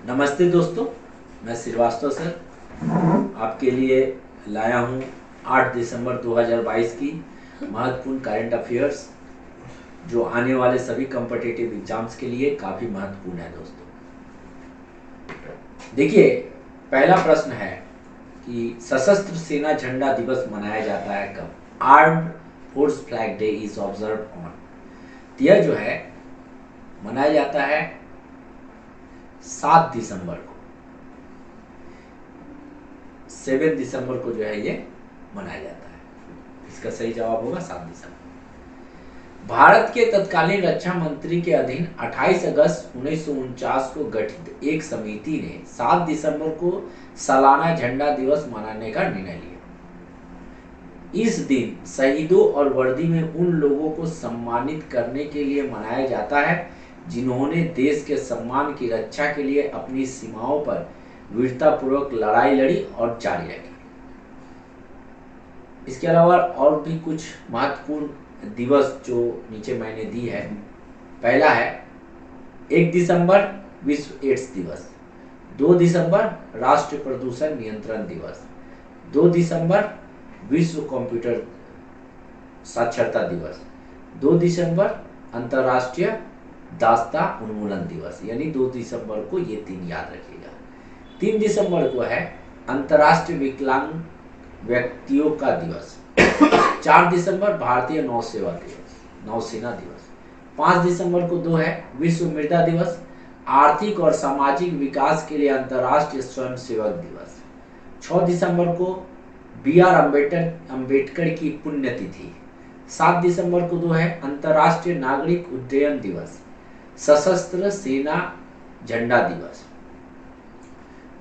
नमस्ते दोस्तों, मैं श्रीवास्तव सर आपके लिए लाया हूँ 8 दिसंबर 2022 की महत्वपूर्ण करंट अफेयर्स जो आने वाले सभी कॉम्पिटिटिव एग्जाम्स के लिए काफ़ी महत्वपूर्ण है। दोस्तों देखिए, पहला प्रश्न है कि सशस्त्र सेना झंडा दिवस मनाया जाता है कब? Armed force flag day is observe on. यह जो है मनाया जाता है 7 दिसंबर को। 7 दिसंबर को जो है ये मनाया जाता है। इसका सही जवाब होगा 7 दिसंबर। भारत के तत्कालीन रक्षा मंत्री के अधीन 28 अगस्त 1949 को गठित एक समिति ने 7 दिसंबर को सालाना झंडा दिवस मनाने का निर्णय लिया। इस दिन शहीदों और वर्दी में उन लोगों को सम्मानित करने के लिए मनाया जाता है जिन्होंने देश के सम्मान की रक्षा के लिए अपनी सीमाओं पर वीरतापूर्वक लड़ाई लड़ी और जारी रखी। इसके अलावा और भी कुछ महत्वपूर्ण दिवस जो नीचे मैंने दी है। पहला है 1 दिसंबर विश्व एड्स दिवस, 2 दिसंबर राष्ट्रीय प्रदूषण नियंत्रण दिवस, 2 दिसंबर विश्व कंप्यूटर साक्षरता दिवस, 2 दिसंबर अंतर्राष्ट्रीय दास्ता उन्मूलन दिवस। यानी 2 दिसंबर को ये 3 याद रखिएगा। 3 दिसंबर को है अंतर्राष्ट्रीय विकलांग व्यक्तियों का दिवस। 4 दिसंबर भारतीय नौसेना दिवस। 5 दिसंबर को 2 है विश्व मृदा दिवस, आर्थिक और सामाजिक विकास के लिए अंतर्राष्ट्रीय स्वयंसेवक दिवस। 6 दिसंबर को B.R. अम्बेडकर की पुण्यतिथि। 7 दिसंबर को 2 है अंतर्राष्ट्रीय नागरिक उड्डयन दिवस, सशस्त्र सेना झंडा दिवस।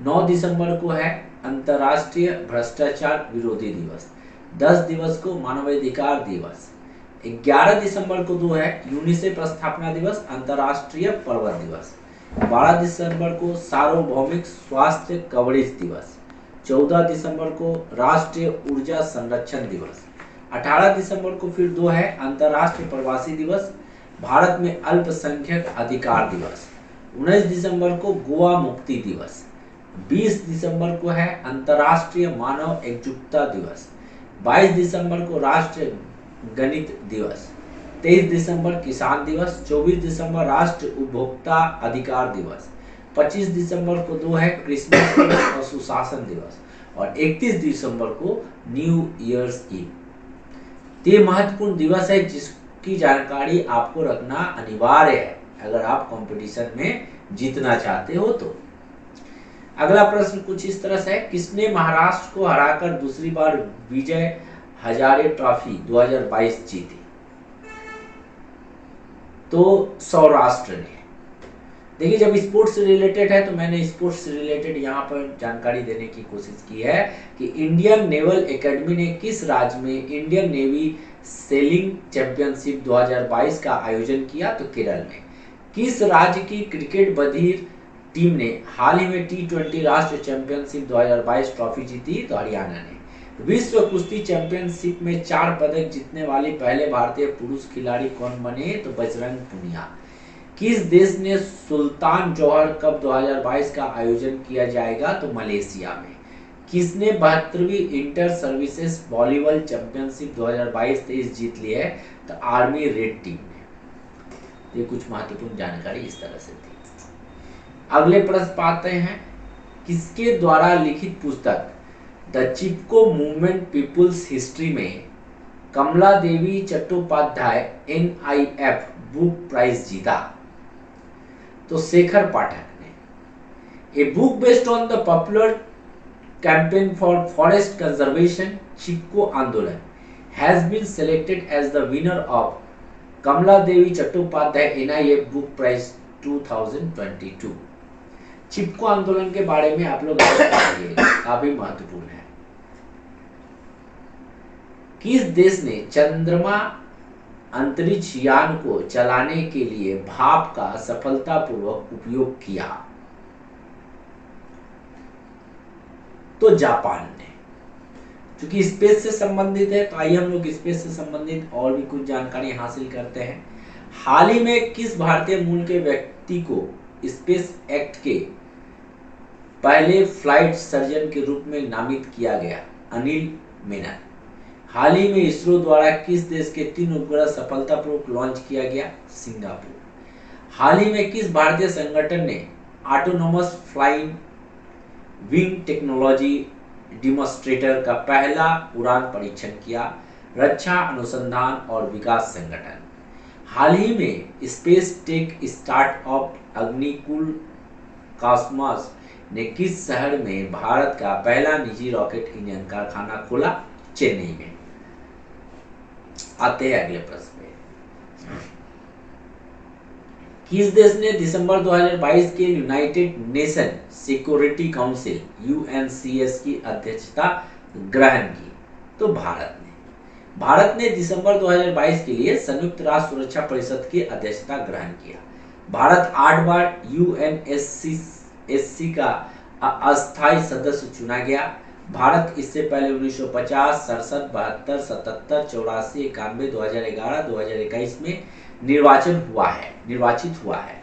9 दिसंबर को है अंतर्राष्ट्रीय भ्रष्टाचार विरोधी दिवस। 10 दिवस को मानवाधिकार दिवस। 11 दिसंबर को 2 है यूनिसेफ स्थापना दिवस, अंतर्राष्ट्रीय पर्वत दिवस। 12 दिसंबर को सार्वभौमिक स्वास्थ्य कवरेज दिवस। 14 दिसंबर को राष्ट्रीय ऊर्जा संरक्षण दिवस। 18 दिसंबर को फिर 2 है अंतर्राष्ट्रीय प्रवासी दिवस, भारत में अल्पसंख्यक अधिकार दिवस। 19 दिसंबर को गोवा मुक्ति दिवस। 20 दिसंबर को है अंतर्राष्ट्रीय मानव एकजुटता दिवस। 22 दिसंबर को राष्ट्रीय गणित दिवस। 23 दिसंबर किसान दिवस। 24 दिसंबर राष्ट्रीय उपभोक्ता अधिकार दिवस। 25 दिसंबर को 2 है क्रिसमस और सुशासन दिवस। और 31 दिसंबर को न्यू ईयर्स ईव। ये महत्वपूर्ण दिवस है जिसकी जानकारी आपको रखना अनिवार्य है अगर आप कंपटीशन में जीतना चाहते हो तो। अगला प्रश्न कुछ इस तरह से है, किसने महाराष्ट्र को हराकर दूसरी बार विजय हजारे ट्रॉफी 2022 जीती? तो सौराष्ट्र ने। देखिए, जब स्पोर्ट्स से रिलेटेड है तो मैंने स्पोर्ट्स से रिलेटेड यहाँ पर जानकारी देने की कोशिश की है कि इंडियन नेवल एकेडमी ने किस राज्य में इंडियन नेवी सेलिंग चैंपियनशिप 2022 का आयोजन किया? तो केरल में। किस राज्य की क्रिकेट बधिर टीम ने हाल ही में T20 राष्ट्रीय चैंपियनशिप 2022 ट्रॉफी जीती? तो हरियाणा ने। विश्व कुश्ती चैंपियनशिप में 4 पदक जीतने वाले पहले भारतीय पुरुष खिलाड़ी कौन बने? तो बजरंग पुनिया। किस देश ने सुल्तान जौहर कप 2022 का आयोजन किया जाएगा? तो मलेशिया में। किसने 72वीं इंटर सर्विसेज वॉलीबॉल चैंपियनशिप 2022-23 जीत ली है? तो आर्मी रेड टीम ने। ये कुछ महत्वपूर्ण जानकारी इस तरह से थी। अगले प्रश्न पाते हैं, किसके द्वारा लिखित पुस्तक the Chipko movement people's history में Kamala Devi Chattopadhyay NIF book prize जीता? तो शेखर पाठक ने। A book based on the popular campaign for forest conservation Chipko Andolan has been selected as the winner of Kamala Devi Chattopadhyay NIF book prize 2022। Chipko Andolan के बारे में आप लोग काफी महत्वपूर्ण है। किस देश ने चंद्रमा अंतरिक्ष यान को चलाने के लिए भाप का सफलतापूर्वक उपयोग किया? तो जापान ने। क्योंकि स्पेस से संबंधित है तो आइए हम लोग स्पेस से संबंधित और भी कुछ जानकारी हासिल करते हैं। हाल ही में किस भारतीय मूल के व्यक्ति को स्पेस एक्ट के पहले फ्लाइट सर्जन के रूप में नामित किया गया? अनिल मेनन। हाल ही में इसरो द्वारा किस देश के 3 उपग्रह सफलतापूर्वक लॉन्च किया गया? सिंगापुर। हाल ही में किस भारतीय संगठन ने autonomous flying wing technology demonstrator का पहला उड़ान परीक्षण किया? रक्षा अनुसंधान और विकास संगठन। हाल ही में space tech startup Agnikul Cosmos ने किस शहर में भारत का पहला निजी रॉकेट इंजन कारखाना खोला? चेन्नई में। आते हैं अगले प्रश्न पे। किस देश ने दिसंबर 2022 के यूनाइटेड नेशन सिक्योरिटी काउंसिल यूएनसीएस की अध्यक्षता ग्रहण की? तो भारत ने दिसंबर 2022 के लिए संयुक्त राष्ट्र सुरक्षा परिषद की अध्यक्षता ग्रहण किया। भारत 8 बार यूएनएससी का अस्थायी सदस्य चुना गया। भारत इससे पहले 1950, 67, 72, 77, 84, 91, 2011, 2021 में निर्वाचित हुआ है।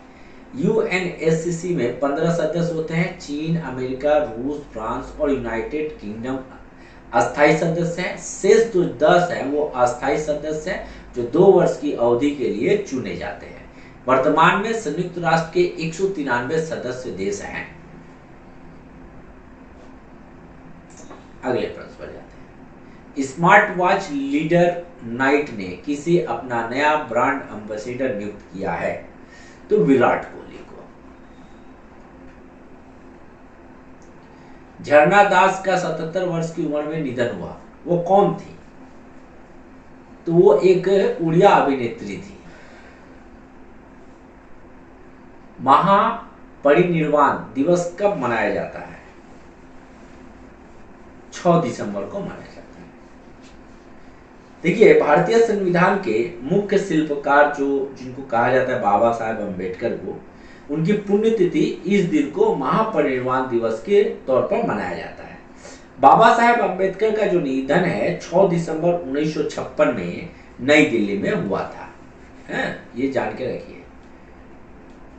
यूएनएससी में 15 सदस्य होते हैं। चीन, अमेरिका, रूस, फ्रांस और यूनाइटेड किंगडम अस्थायी सदस्य हैं। शेष जो 10 हैं वो अस्थायी सदस्य हैं जो 2 वर्ष की अवधि के लिए चुने जाते हैं। वर्तमान में संयुक्त राष्ट्र के 193 सदस्य देश हैं। अगले प्रश्न पर जाते हैं। स्मार्ट वॉच लीडर नाइट ने किसे अपना नया ब्रांड एम्बेसडर नियुक्त किया है? तो विराट कोहली को। झरना दास का 77 वर्ष की उम्र में निधन हुआ, वो कौन थी? तो वो एक उड़िया अभिनेत्री थी। महापरिनिर्वाण दिवस कब मनाया जाता है? 6 दिसंबर को मनाया जाता है। देखिए, भारतीय संविधान के मुख्य शिल्पकार जिनको कहा जाता है बाबा साहेब अम्बेडकर को, उनकी पुण्यतिथि इस दिन को महापरिनिर्वाण दिवस के तौर पर मनाया जाता है। बाबा साहेब अम्बेडकर का जो निधन है 6 दिसंबर 1956 में नई दिल्ली में हुआ था। ये जान के रखिए,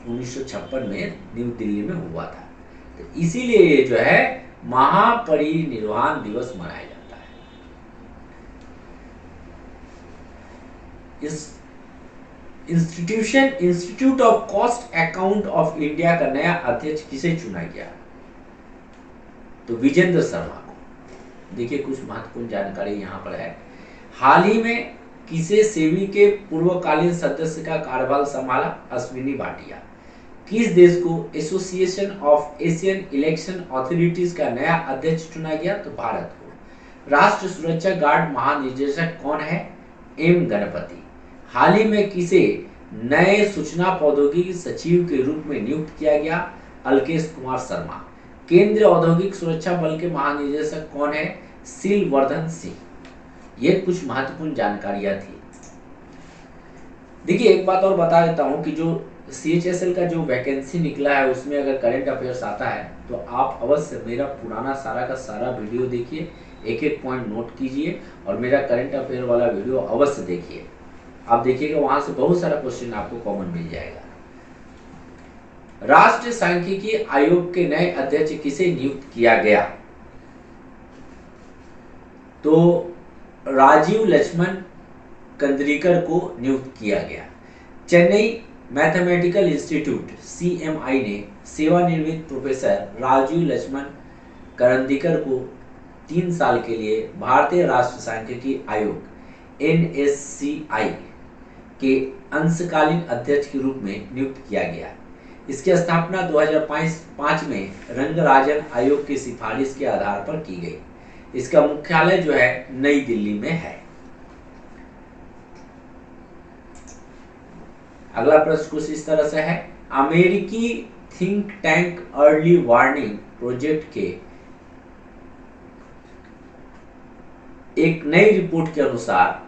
1956 में न्यू दिल्ली में हुआ था। तो इसीलिए ये जो है महापरिनिर्वाण दिवस मनाया जाता है। इस institute of cost account of India का नया अध्यक्ष किसे चुना गया? तो विजेंद्र शर्मा को। देखिए, कुछ महत्वपूर्ण जानकारी यहाँ पर है। हाल ही में किसे सेबी के पूर्वकालीन सदस्य का कार्यभार संभाला? अश्विनी भाटिया। किस देश को association of Asian election authorities का नया अध्यक्ष चुना गया? तो भारत को। राष्ट्रीय सुरक्षा गार्ड महानिदेशक कौन है? एम गणपति। हाल ही में किसे नए सूचना प्रौद्योगिकी सचिव के रूप में नियुक्त किया गया? अलकेश कुमार शर्मा। केंद्रीय औद्योगिक सुरक्षा बल के महानिदेशक कौन है? सिलवर्धन सिंह। ये कुछ महत्वपूर्ण जानकारियां थी। देखिए, एक बात और बता देता हूं कि जो CHSL का जो वैकेंसी निकला है उसमें अगर करंट अफेयर्स आता है तो आप अवश्य मेरा पुराना सारा का सारा वीडियो देखिए, एक एक पॉइंट नोट कीजिए और मेरा करंट अफेयर वाला वीडियो अवश्य देखिए। आप देखिएगा वहां से बहुत सारा क्वेश्चन आपको कॉमन मिल जाएगा। राष्ट्रीय सांख्यिकी आयोग के नए अध्यक्ष किसे नियुक्त किया गया? तो राजीव लक्ष्मण कंद्रिकर को नियुक्त किया गया। चेन्नई मैथमेटिकल इंस्टीट्यूट CMI ने सेवानिवृत्त प्रोफेसर राजीव लक्ष्मण करंदीकर को 3 साल के लिए भारतीय राष्ट्रीय सांख्यिकी आयोग NSCI के अंशकालीन अध्यक्ष के रूप में नियुक्त किया गया। इसकी स्थापना 2005 में रंगराजन आयोग की सिफारिश के आधार पर की गई। इसका मुख्यालय जो है नई दिल्ली में है। अगला प्रश्न कुछ इस तरह से है। अमेरिकी think tank early warning project के एक नई रिपोर्ट के अनुसार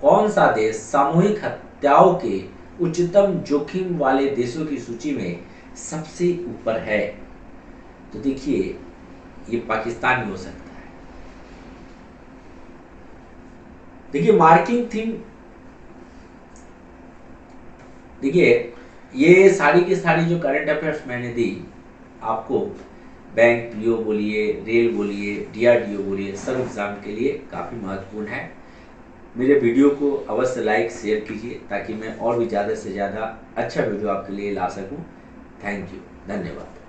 कौन सा देश सामूहिक हत्याओं के उच्चतम जोखिम वाले देशों की सूची में सबसे ऊपर है? तो देखिए, ये पाकिस्तान ही हो सकता है। देखिए, मार्किंग थिंग, देखिए ये सारी की सारी जो करंट अफेयर्स मैंने दी आपको, बैंक पीओ बोलिए, रेल बोलिए, डीआरडीओ बोलिए, सब एग्ज़ाम के लिए काफ़ी महत्वपूर्ण है। मेरे वीडियो को अवश्य लाइक शेयर कीजिए ताकि मैं और भी ज़्यादा से ज़्यादा अच्छा वीडियो आपके लिए ला सकूं। थैंक यू, धन्यवाद।